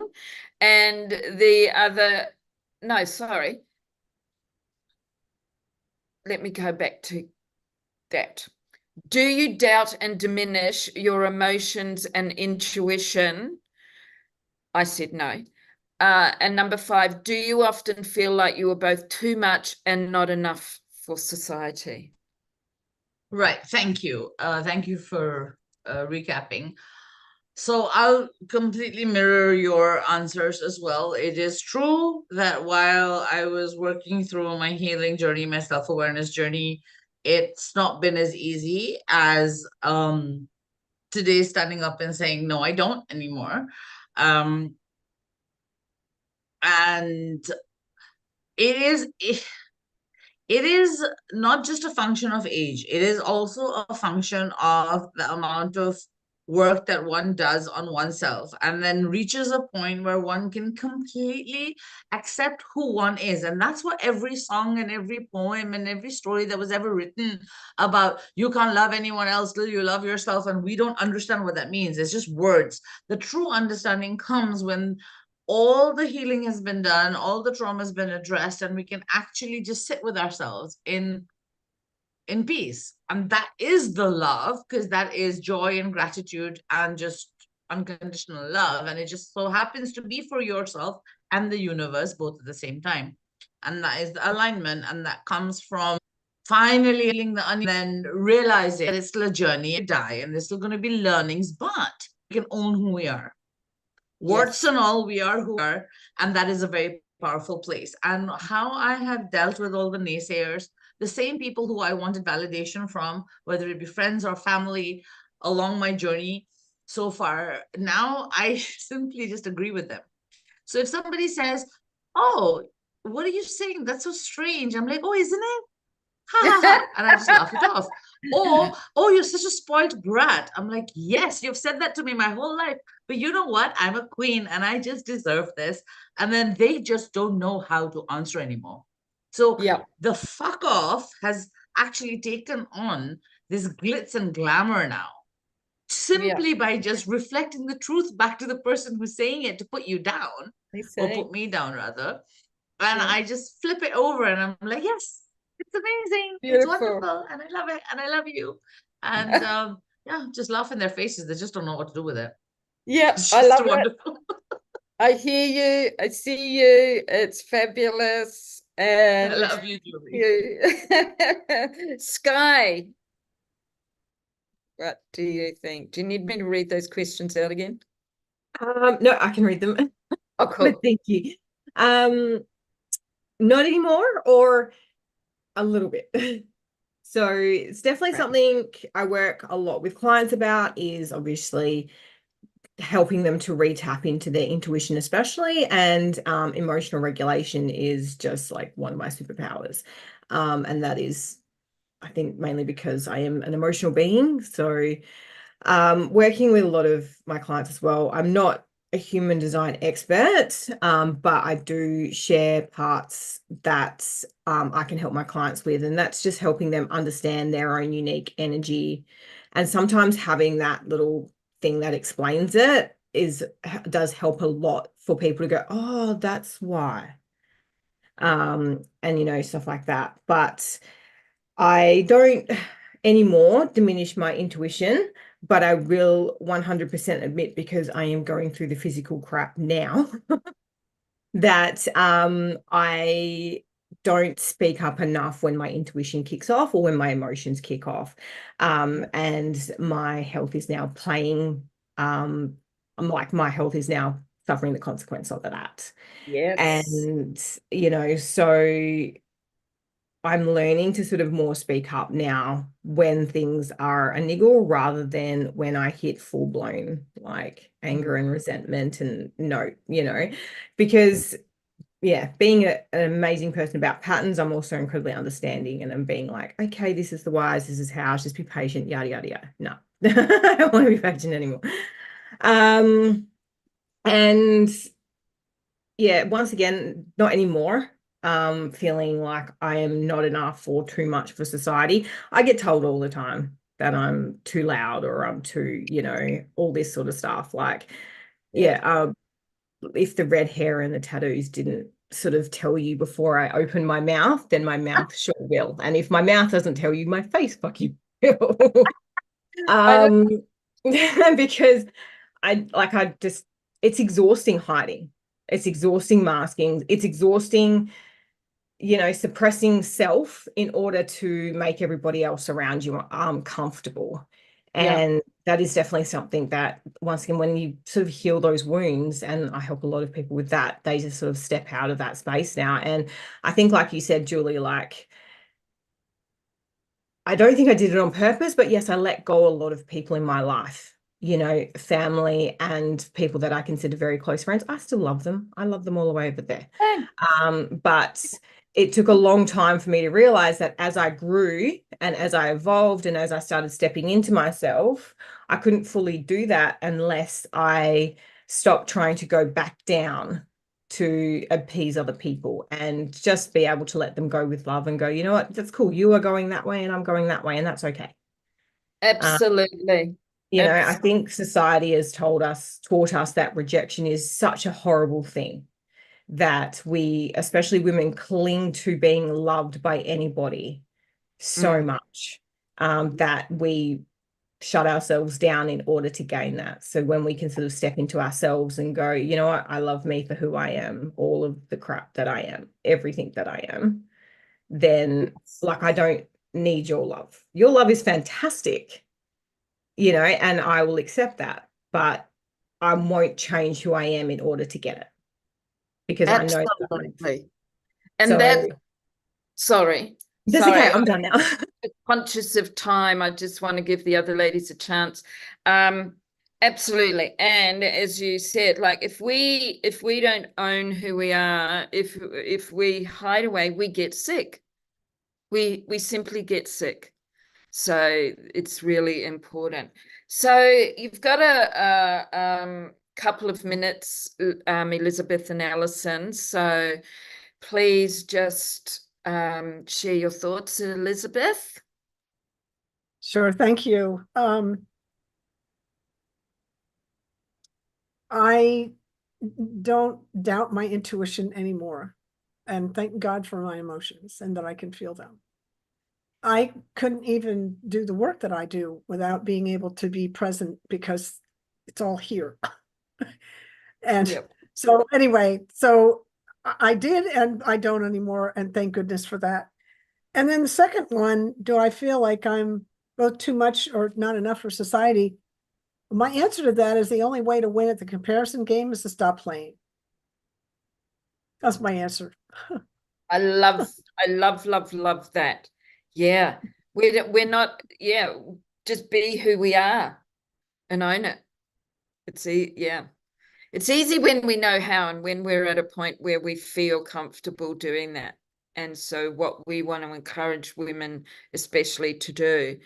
S1: And the other, no, sorry. Let me go back to that. Do you doubt and diminish your emotions and intuition? I said no. And number 5, do you often feel like you are both too much and not enough for society?
S5: Right. Thank you. Thank you for recapping. So I'll completely mirror your answers as well. It is true that while I was working through my healing journey, my self-awareness journey, it's not been as easy as today standing up and saying, no, I don't anymore. And it is not just a function of age. It is also a function of the amount of work that one does on oneself and then reaches a point where one can completely accept who one is. And that's what every song and every poem and every story that was ever written about, you can't love anyone else till you love yourself. And we don't understand what that means. It's just words. The true understanding comes when all the healing has been done, all the trauma has been addressed, and we can actually just sit with ourselves in peace. And that is the love, because that is joy and gratitude and just unconditional love. And it just so happens to be for yourself and the universe both at the same time. And that is the alignment. And that comes from finally healing the onion and realizing that it's still a journey, a die, and there's still going to be learnings, but we can own who we are. Warts and all, we are who we are, and that is a very powerful place. And how I have dealt with all the naysayers, the same people who I wanted validation from, whether it be friends or family, along my journey so far, now I simply just agree with them. So if somebody says, oh, what are you saying? That's so strange. I'm like, oh, isn't it? Ha ha ha. And I just laugh it off. Or, oh, you're such a spoiled brat. I'm like, yes, you've said that to me my whole life. But you know what? I'm a queen and I just deserve this. And then they just don't know how to answer anymore. So the fuck off has actually taken on this glitz and glamour now, simply by just reflecting the truth back to the person who's saying it to put you down, or put me down rather. And I just flip it over and I'm like, yes, it's amazing. Beautiful. It's wonderful. And I love it. And I love you. And yeah, just laugh in their faces. They just don't know what to do with it.
S1: Yeah, I love wonderful. It. I hear you. I see you. It's fabulous. And
S5: I love you, Julie.
S1: Sky, what do you think? Do you need me to read those questions out again?
S2: No, I can read them.
S1: Oh, cool.
S2: Thank you. Not anymore, or a little bit. So it's definitely something I work a lot with clients about, is obviously helping them to re-tap into their intuition, especially, and emotional regulation is just like one of my superpowers. And that is, I think, mainly because I am an emotional being. So working with a lot of my clients as well, I'm not a human design expert, but I do share parts that I can help my clients with, and that's just helping them understand their own unique energy. And sometimes having that little thing that explains it does help a lot for people to go, oh, that's why. And stuff like that. But I don't anymore diminish my intuition, but I will 100% admit, because I am going through the physical crap now, that I don't speak up enough when my intuition kicks off or when my emotions kick off. And my health is now playing, my health is now suffering the consequence of that.
S1: Yes.
S2: And, so I'm learning to sort of more speak up now when things are a niggle, rather than when I hit full blown like anger and resentment and because being an amazing person about patterns, I'm also incredibly understanding, and I'm being like, okay, this is the whys, this is how, just be patient, yada, yada, yada. No, I don't want to be patient anymore. And once again, not anymore. Feeling like I am not enough or too much for society. I get told all the time that I'm too loud, or I'm too, all this sort of stuff. Like, if the red hair and the tattoos didn't sort of tell you before I open my mouth, then my mouth sure will. And if my mouth doesn't tell you, my face fucking will. Because it's exhausting hiding. It's exhausting masking. It's exhausting, suppressing self in order to make everybody else around you comfortable. And that is definitely something that, once again, when you sort of heal those wounds, and I help a lot of people with that, they just sort of step out of that space now. And I think, like you said, Julie, like, I don't think I did it on purpose, but yes, I let go a lot of people in my life, family and people that I consider very close friends. I still love them. I love them all the way over there. But it took a long time for me to realize that as I grew and as I evolved and as I started stepping into myself, I couldn't fully do that unless I stopped trying to go back down to appease other people, and just be able to let them go with love and go, you know what, that's cool. You are going that way and I'm going that way, and that's okay.
S1: Absolutely.
S2: I think society has taught us that rejection is such a horrible thing, that we, especially women, cling to being loved by anybody so much, that we shut ourselves down in order to gain that. So when we can sort of step into ourselves and go, you know what, I love me for who I am, all of the crap that I am, everything that I am, then like, I don't need your love. Your love is fantastic, and I will accept that, but I won't change who I am in order to get it, because
S1: Absolutely.
S2: I know.
S1: And
S2: So,
S1: sorry.
S2: That's okay. I'm done now.
S1: Conscious of time, I just want to give the other ladies a chance. Absolutely. And as you said, like, if we don't own who we are, if we hide away, we get sick. We simply get sick. So it's really important. So you've got a couple of minutes, Elizabeth and Alison. So please just share your thoughts, Elizabeth.
S3: Sure, thank you. I don't doubt my intuition anymore, and thank God for my emotions and that I can feel them. I couldn't even do the work that I do without being able to be present, because it's all here. And so anyway, so I did, and I don't anymore, and thank goodness for that. And then the second one, do I feel like I'm both too much or not enough for society? My answer to that is, the only way to win at the comparison game is to stop playing. That's my answer.
S1: I love that. Yeah. We're not, just be who we are and own it. It's easy when we know how, and when we're at a point where we feel comfortable doing that. And so what we want to encourage women especially to do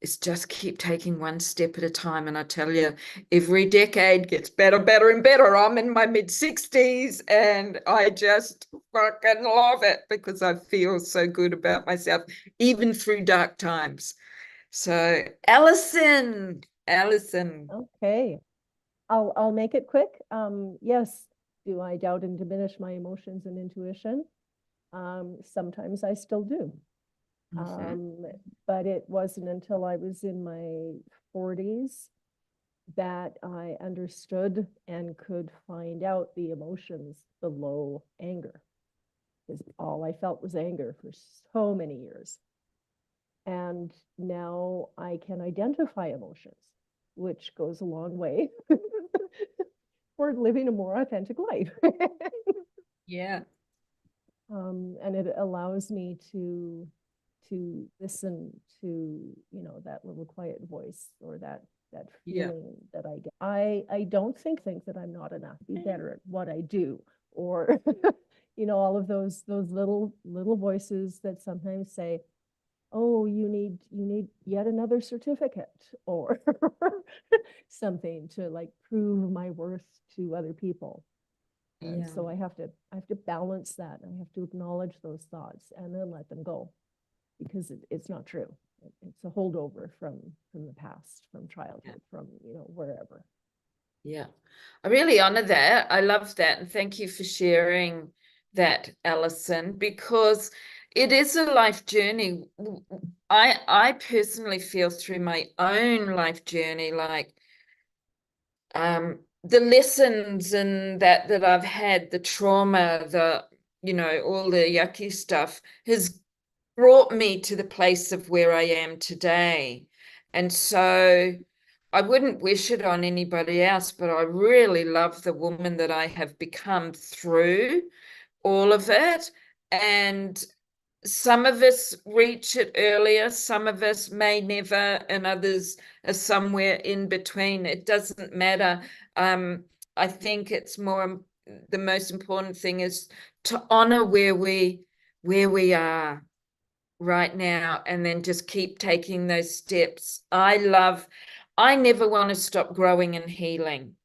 S1: is just keep taking one step at a time. And I tell you, every decade gets better, better and better. I'm in my mid-60s and I just fucking love it, because I feel so good about myself, even through dark times. So Alison.
S4: Okay. I'll make it quick. Yes, Do I doubt and diminish my emotions and intuition? Sometimes I still do. But it wasn't until I was in my 40s that I understood and could find out the emotions below anger. Because all I felt was anger for so many years. And now I can identify emotions, which goes a long way for living a more authentic life.
S1: Yeah.
S4: And it allows me to listen to, you know, that little quiet voice or that feeling that I get. I don't think that I'm not enough, be better at what I do, or you know, all of those little voices that sometimes say, oh, you need yet another certificate or something to like prove my worth to other people. And so I have to balance that. I have to acknowledge those thoughts and then let them go, because it's not true. It's a holdover from the past, from childhood, from, you know, wherever. Yeah.
S1: I really honor that. I love that. And thank you for sharing that, Alison, because it is a life journey. I personally feel through my own life journey, like the lessons and that I've had, the trauma, you know, all the yucky stuff has brought me to the place of where I am today. And so I wouldn't wish it on anybody else, but I really love the woman that I have become through all of it. And some of us reach it earlier, some of us may never, and others are somewhere in between. It doesn't matter. I think it's more, the most important thing is to honor where we are right now, and then just keep taking those steps. I never want to stop growing and healing.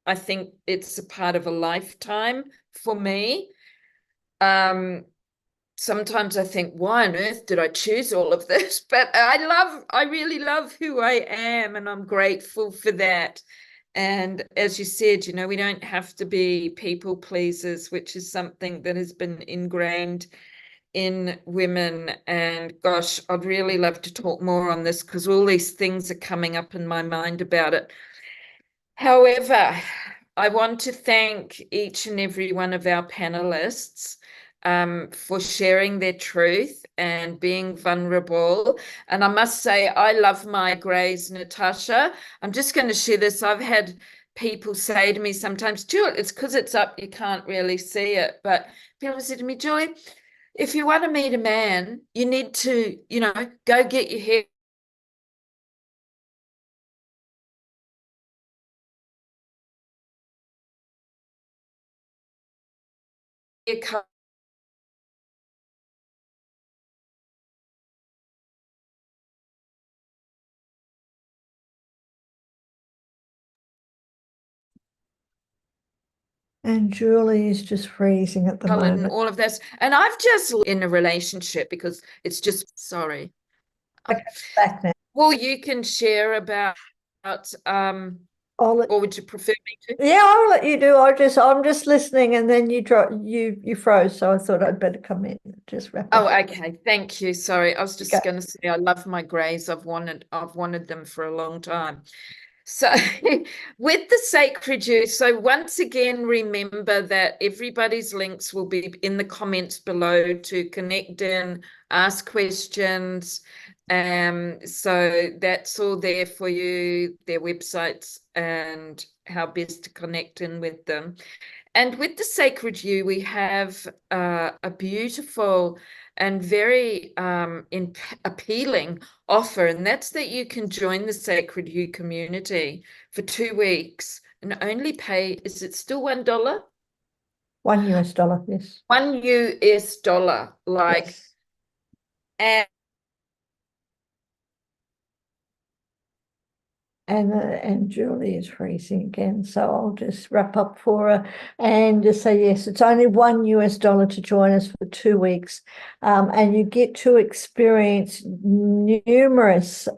S1: I think it's a part of a lifetime for me. Sometimes I think, why on earth did I choose all of this? But I really love who I am, and I'm grateful for that. And as you said, you know, we don't have to be people pleasers, which is something that has been ingrained in women. And gosh, I'd really love to talk more on this because all these things are coming up in my mind about it. However, I want to thank each and every one of our panelists for sharing their truth and being vulnerable. And I must say, I love my greys, Natasha. I'm just going to share this. I've had people say to me sometimes, Julie, it's because it's up, you can't really see it. But people say to me, Julie, if you want to meet a man, you need to, you know, go get your hair cut.
S6: And Julie is just freezing at the moment.
S1: And all of this. And I've just in a relationship because it's just, sorry.
S6: Okay, back now.
S1: Well, you can share about or would you prefer me to?
S6: Yeah, I'll let you do. I'm just listening, and then you froze, so I thought I'd better come in and just wrap up.
S1: Oh, okay. Thank you. Sorry. I was just going to say I love my greys. I've wanted them for a long time. So with the SacredU, so once again, remember that everybody's links will be in the comments below to connect in, ask questions. So that's all there for you, their websites and how best to connect in with them. And with the SacredU, we have a beautiful and very appealing offer, and that's that you can join the SacredU community for 2 weeks and only pay, is it still $1?
S6: $1, yes.
S1: $1, like,
S6: yes. And Julie is freezing again, so I'll just wrap up for her and just say, yes, it's only $1 to join us for 2 weeks, and you get to experience numerous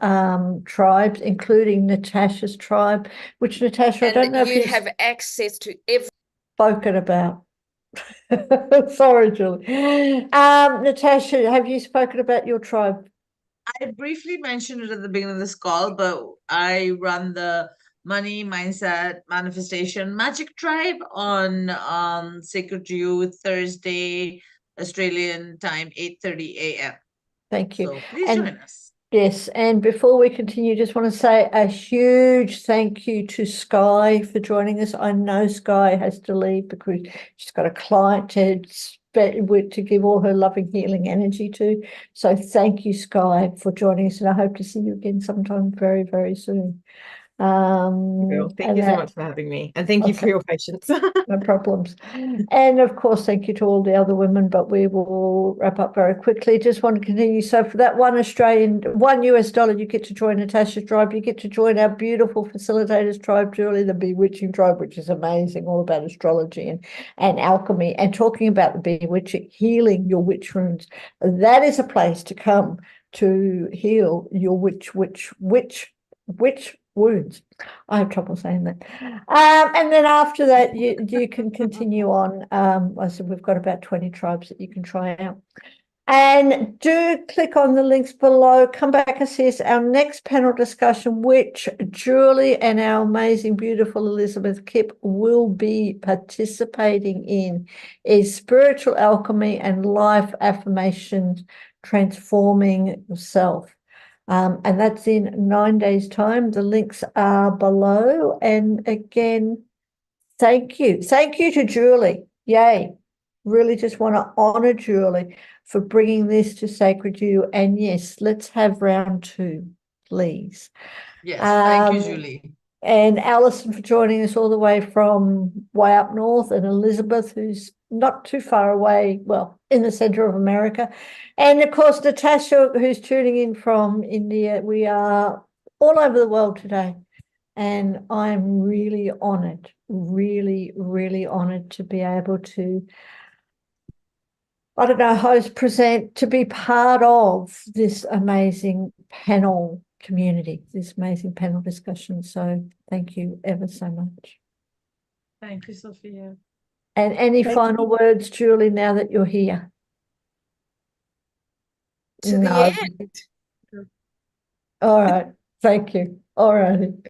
S6: tribes, including Natasha's tribe, which Natasha, I don't know if
S1: you have access to every
S6: spoken about. Sorry, Julie. Natasha, have you spoken about your tribe?
S5: I briefly mentioned it at the beginning of this call, but I run the Money Mindset Manifestation Magic Tribe on SacredU Thursday Australian time, 8:30 a.m.
S6: Thank you.
S5: So please
S6: And
S5: join us.
S6: yes, and before we continue, just want to say a huge thank you to Sky for joining us. I know Sky has to leave because she's got a client to give all her loving, healing energy to. So thank you, Sky, for joining us, and I hope to see you again sometime very, very soon.
S2: Thank you so much for having me, and thank you for your patience.
S6: No problems. And of course, thank you to all the other women, but we will wrap up very quickly. Just want to continue. So for that $1 US, you get to join Natasha's tribe. You get to join our beautiful facilitators tribe, Julie, the Bewitching tribe, which is amazing, all about astrology and alchemy and talking about the bewitching, healing your witch wounds. That is a place to come to heal your witch wounds. I have trouble saying that. And then after that, you can continue on. I said we've got about 20 tribes that you can try out. And do click on the links below. Come back and see us. Our next panel discussion, which Julie and our amazing, beautiful Elizabeth Kipp will be participating in, is spiritual alchemy and life affirmations, transforming yourself. And that's in 9 days' time. The links are below. And again, thank you. Thank you to Julie. Yay. Really just want to honor Julie for bringing this to SacredU. And yes, let's have round 2, please.
S5: Yes, thank you, Julie.
S6: And Alison for joining us all the way from way up north, and Elizabeth, who's not too far away, well, in the center of America. And of course, Natasha, who's tuning in from India. We are all over the world today. And I'm really honored, really, really honored to be able to, I don't know, host, present, to be part of this amazing panel community, this amazing panel discussion. So thank you ever so much.
S5: Thank you, Sophia.
S6: And any final words, Julie, now that you're here?
S1: To the
S6: No.
S1: end.
S6: All right. Thank you. All righty.